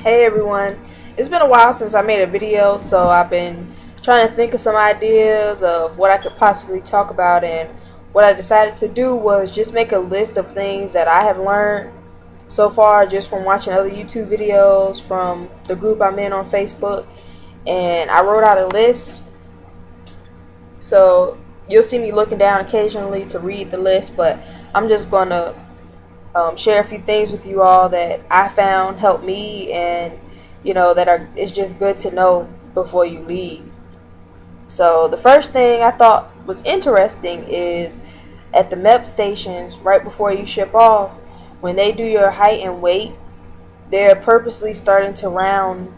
Hey everyone, it's been a while since I made a video, so I've been trying to think of some ideas of what I could possibly talk about, and what I decided to do was just make a list of things that I have learned so far just from watching other YouTube videos, from the group I'm in on Facebook, and I wrote out a list. So you'll see me looking down occasionally to read the list, but I'm just going to share a few things with you all that I found help me, and that are it's just good to know before you leave. So the first thing I thought was interesting is at the MEP stations right before you ship off, when they do your height and weight, they're purposely starting to round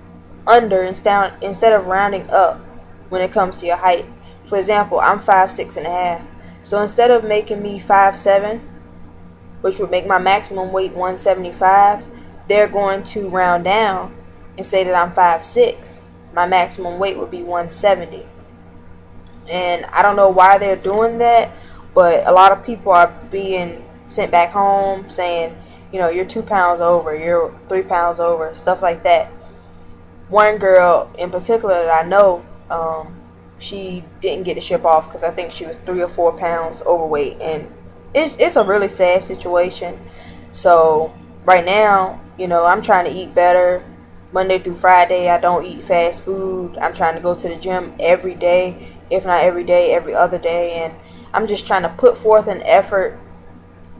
under instead of rounding up when it comes to your height. For example, I'm 5'6.5", so instead of making me 5'7", which would make my maximum weight 175, they're going to round down and say that I'm 5'6". My maximum weight would be 170. And I don't know why they're doing that, but a lot of people are being sent back home saying, you're 2 pounds over, you're 3 pounds over, stuff like that. One girl in particular that I know, she didn't get the ship off because I think she was 3 or 4 pounds overweight, and it's a really sad situation. So right now, I'm trying to eat better. Monday through Friday, I don't eat fast food. I'm trying to go to the gym every day, if not every day, every other day, and I'm just trying to put forth an effort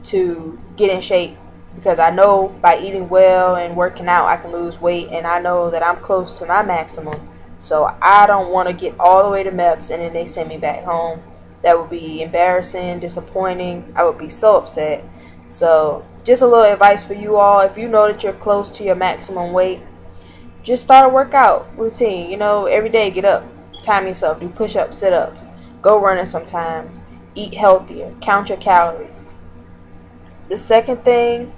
to get in shape, because I know by eating well and working out I can lose weight, and I know that I'm close to my maximum. So I don't want to get all the way to MEPS and then they send me back home. That would be embarrassing, disappointing. I would be so upset. So just a little advice for you all: if you know that you're close to your maximum weight, just start a workout routine. Every day, get up, time yourself, do push-ups, sit-ups, go running sometimes, eat healthier, count your calories. The second thing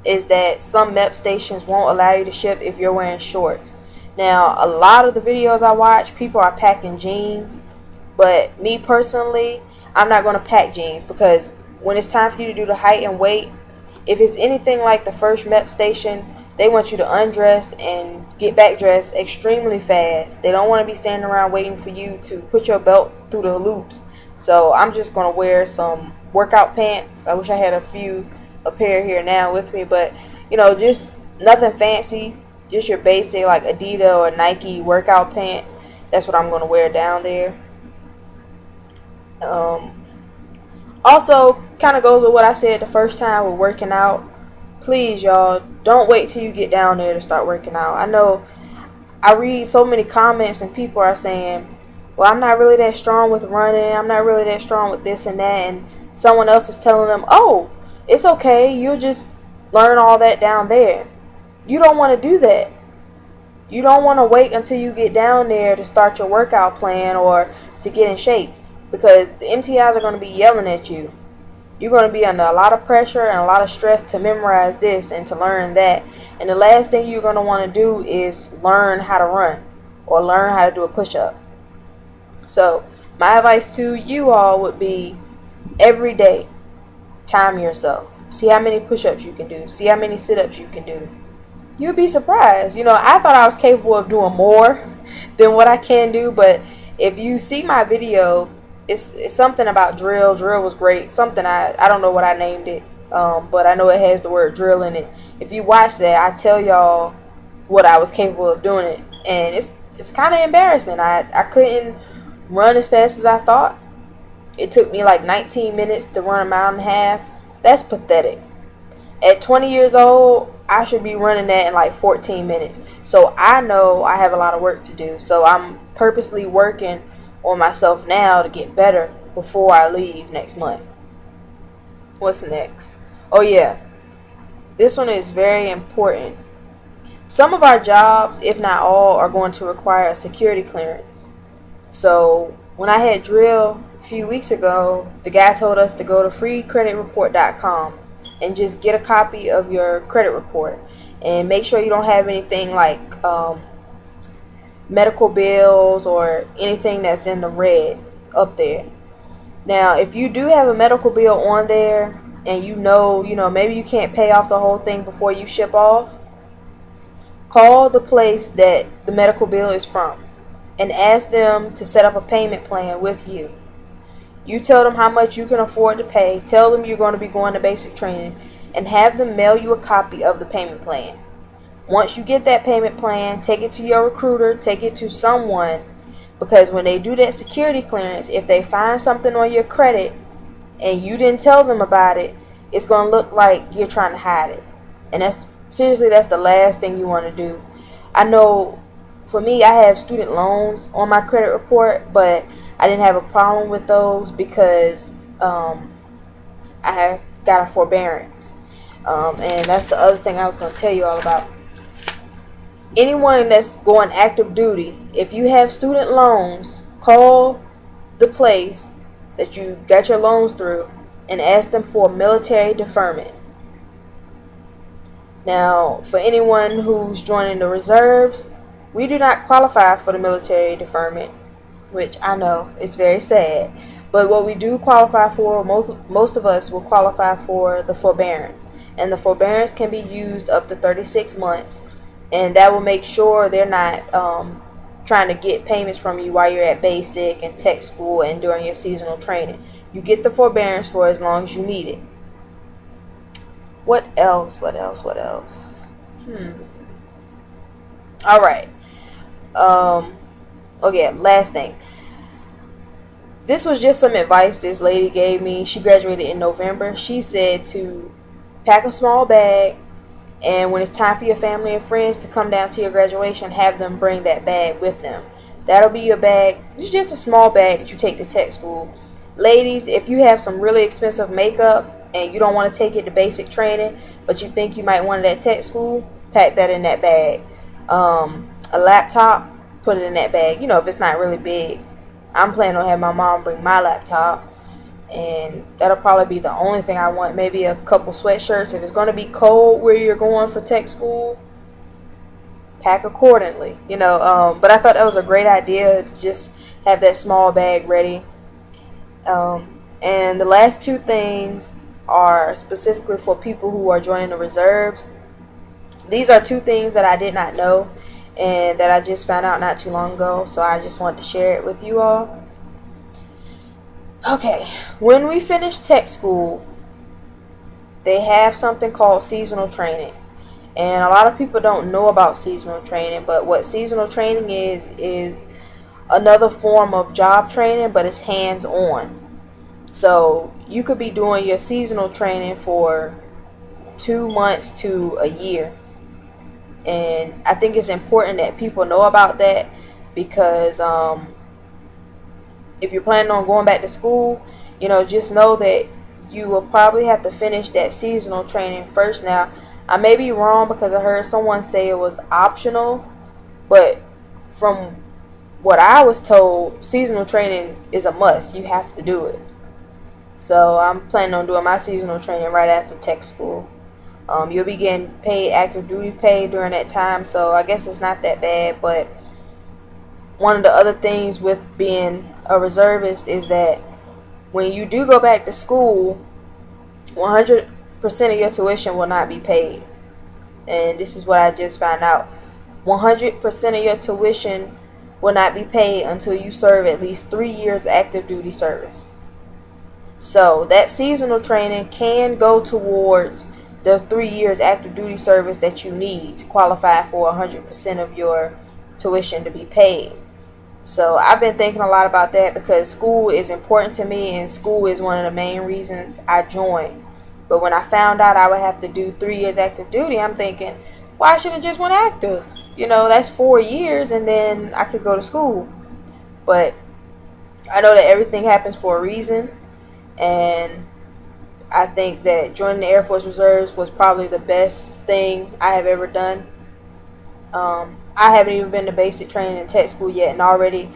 is that some MEP stations won't allow you to ship if you're wearing shorts. Now, a lot of the videos I watch, people are packing jeans, but me personally, I'm not going to pack jeans, because when it's time for you to do the height and weight, if it's anything like the first MEP station, they want you to undress and get back dressed extremely fast. They don't want to be standing around waiting for you to put your belt through the loops. So I'm just going to wear some workout pants. I wish I had a pair here now with me, but just nothing fancy. Just your basic like Adidas or Nike workout pants. That's what I'm going to wear down there. Also, kind of goes with what I said the first time with working out. Please, y'all, don't wait till you get down there to start working out. I know I read so many comments and people are saying, well, I'm not really that strong with running. I'm not really that strong with this and that. And someone else is telling them, oh, it's okay. You'll just learn all that down there. You don't want to do that. You don't want to wait until you get down there to start your workout plan or to get in shape, because the MTIs are going to be yelling at you. You're going to be under a lot of pressure and a lot of stress to memorize this and to learn that. And the last thing you're going to want to do is learn how to run or learn how to do a push-up. So my advice to you all would be, every day, time yourself. See how many push-ups you can do. See how many sit-ups you can do. You'll be surprised. I thought I was capable of doing more than what I can do, but if you see my video, it's something about drill. Drill was great. Something I don't know what I named it, but I know it has the word drill in it. If you watch that, I tell y'all what I was capable of doing it, and it's kind of embarrassing. I couldn't run as fast as I thought. It took me like 19 minutes to run a mile and a half. That's pathetic. At 20 years old, I should be running that in like 14 minutes. So I know I have a lot of work to do. So I'm purposely working on myself now to get better before I leave next month. What's next? Oh yeah, this one is very important. Some of our jobs, if not all, are going to require a security clearance. So when I had drill a few weeks ago, the guy told us to go to freecreditreport.com and just get a copy of your credit report, and make sure you don't have anything like medical bills or anything that's in the red up there. Now, if you do have a medical bill on there and maybe you can't pay off the whole thing before you ship off, Call the place that the medical bill is from and ask them to set up a payment plan with you. You tell them how much you can afford to pay, tell them you're going to be going to basic training, and have them mail you a copy of the payment plan. Once you get that payment plan, take it to your recruiter, take it to someone, because when they do that security clearance, if they find something on your credit and you didn't tell them about it, it's going to look like you're trying to hide it. And that's the last thing you want to do. I know for me, I have student loans on my credit report, but I didn't have a problem with those because I got a forbearance. And that's the other thing I was going to tell you all about. Anyone that's going active duty, if you have student loans, call the place that you got your loans through and ask them for military deferment. Now, for anyone who's joining the reserves, we do not qualify for the military deferment, which I know is very sad. But what we do qualify for, most of us will qualify for the forbearance. And the forbearance can be used up to 36 months. And that will make sure they're not trying to get payments from you while you're at basic and tech school and during your seasonal training. You get the forbearance for as long as you need it. What else? All right. Okay, last thing. This was just some advice this lady gave me. She graduated in November. She said to pack a small bag, and when it's time for your family and friends to come down to your graduation, have them bring that bag with them. That'll be your bag. It's just a small bag that you take to tech school. Ladies, if you have some really expensive makeup and you don't want to take it to basic training, but you think you might want it at tech school, pack that in that bag. A laptop, put it in that bag. You know, if it's not really big. I'm planning on having my mom bring my laptop, and that'll probably be the only thing I want. Maybe a couple sweatshirts. If it's going to be cold where you're going for tech school, pack accordingly. You know, but I thought that was a great idea to just have that small bag ready. And the last two things are specifically for people who are joining the reserves. These are two things that I did not know and that I just found out not too long ago, so I just wanted to share it with you all. Okay, when we finish tech school, they have something called seasonal training. And a lot of people don't know about seasonal training, but what seasonal training is another form of job training, but it's hands-on. So you could be doing your seasonal training for 2 months to a year. And I think it's important that people know about that because if you're planning on going back to school, you know, just know that you will probably have to finish that seasonal training first. Now, I may be wrong because I heard someone say it was optional, but from what I was told, seasonal training is a must. You have to do it. So I'm planning on doing my seasonal training right after tech school. You'll be getting paid active duty pay during that time, so I guess it's not that bad. But one of the other things with being a reservist is that when you do go back to school, 100% of your tuition will not be paid. And this is what I just found out. 100% of your tuition will not be paid until you serve at least 3 years active duty service. So that seasonal training can go towards the 3 years active duty service that you need to qualify for 100% of your tuition to be paid. So I've been thinking a lot about that because school is important to me, and school is one of the main reasons I joined. But when I found out I would have to do 3 years active duty, I'm thinking, well, I should have just went active. You know, that's 4 years, and then I could go to school. But I know that everything happens for a reason, and I think that joining the Air Force Reserves was probably the best thing I have ever done. I haven't even been to basic training in tech school yet, and already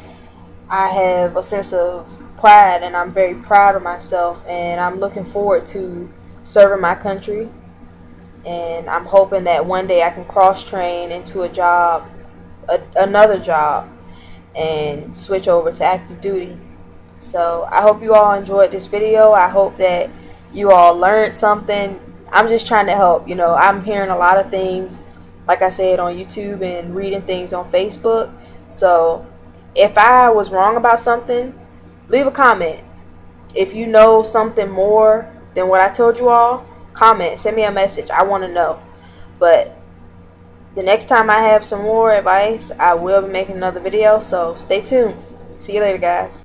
I have a sense of pride, and I'm very proud of myself, and I'm looking forward to serving my country. And I'm hoping that one day I can cross-train into a job, another job, and switch over to active duty. So I hope you all enjoyed this video. I hope that you all learned something. I'm just trying to help. You know, I'm hearing a lot of things like I said, on YouTube and reading things on Facebook. So if I was wrong about something, leave a comment. If you know something more than what I told you all, comment, send me a message. I want to know. But the next time I have some more advice, I will be making another video. So stay tuned. See you later, guys.